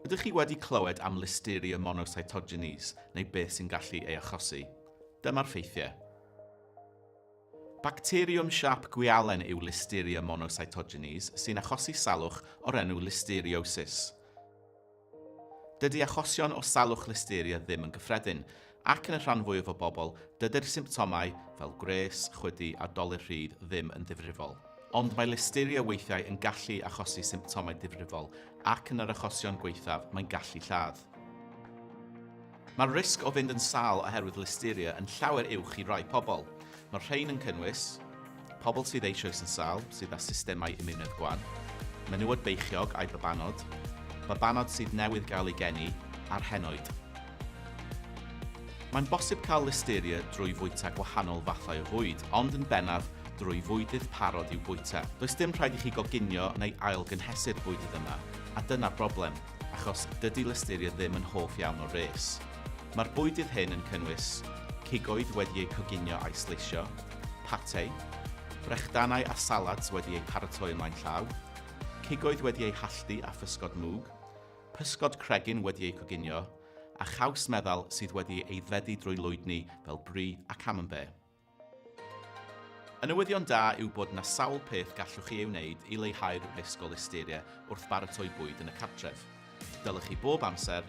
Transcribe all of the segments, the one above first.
Ydych chi wedi clywed am Listeria monocytogenes neu beth sy'n gallu ei achosi? Dyma'r ffeithiau. Bacteriwm siap gwialen yw Listeria monocytogenes sy'n achosi salwch o'r enw listeriosis. Dydy achosion o salwch Listeria ddim yn gyffredin, ac yn y rhan fwyaf o bobl, dydy'r symptomau fel gwres, chwydu a dolur rhydd ddim yn ddifrifol. Ond mae Listeria weithiau yn gallu achosi symptomau difrifol ac yn yr achosion gweithaf mae'n gallu lladd. Mae'r risg o fynd yn sâl oherwydd Listeria yn llawer uwch i rai pobl. Mae'r rhain yn cynnwys pobl sydd eisoes yn sâl, sydd â systemau immunedd gwan, menywod beichiog a'i babanod sydd newydd gael ei geni, a'r henoed. Mae'n bosib cael Listeria drwy fwyta gwahanol fathau o fwyd, ond yn bennaf drwy fwydydd parod i'w bwyta. Does dim rhaid i chi goginio neu ailgynhesu'r bwydydd yma, a dyna'r broblem, achos dydy Listeria ddim yn hoff iawn o res. Mae'r bwydydd hyn yn cynnwys cigoedd wedi eu coginio a'i sleisio, pate, brechdanau a salads wedi eu paratoi ymlaen llaw, cigoedd wedi eu halltu a physgod mwg, pysgod cregyn wedi eu coginio, a chaws meddal sydd wedi ei aeddfedu drwy lwydni fel brie a camembert. Y newyddion da yw bod yna sawl peth gallwch chi ei wneud i leihau'r risg o Listeria wrth baratoi bwyd yn y cartref. Dylech chi bob amser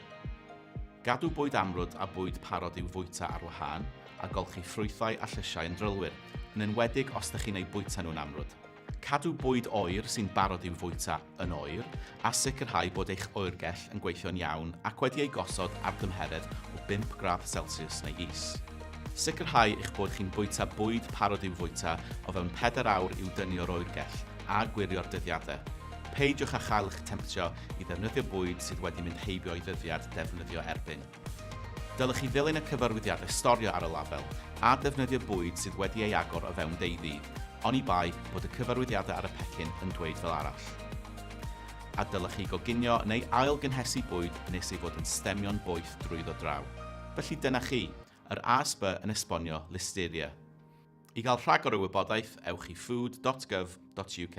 gadw bwyd amrwd a bwyd parod i'w fwyta ar wahân a golchi ffrwythau a llysiau yn drylwyr, yn enwedig os ydych chi'n ei bwyta nhw'n amrwd. Cadw bwyd oer sy'n barod i'w fwyta yn oer a sicrhau bod eich oergell yn gweithio'n iawn ac wedi ei gosod ar gymhered o 5 gradd Celsius neu is. Sicrhau eich bod chi'n bwyta bwyd parod i'w fwyta o fewn 4 awr i'w dynnu'r oergell a gwirio'r dyddiadau. Peidiwch â chael eich temtio i ddefnyddio bwyd sydd wedi mynd heibio i ddyddiad defnyddio erbyn. Dylech chi ddilyn y cyfarwyddiadau storio ar y label a defnyddio bwyd sydd wedi ei agor o fewn deuddi, oni bai bod y cyfarwyddiadau ar y pecyn yn dweud fel arall. A dylech chi goginio neu ailgynhesu bwyd nes i fod yn stemio'n boeth drwyddo draw. Felly dyna chi, yr ASB yn esbonio Listeria. I gael rhagor o wybodaeth, ewch i food.gov.uk.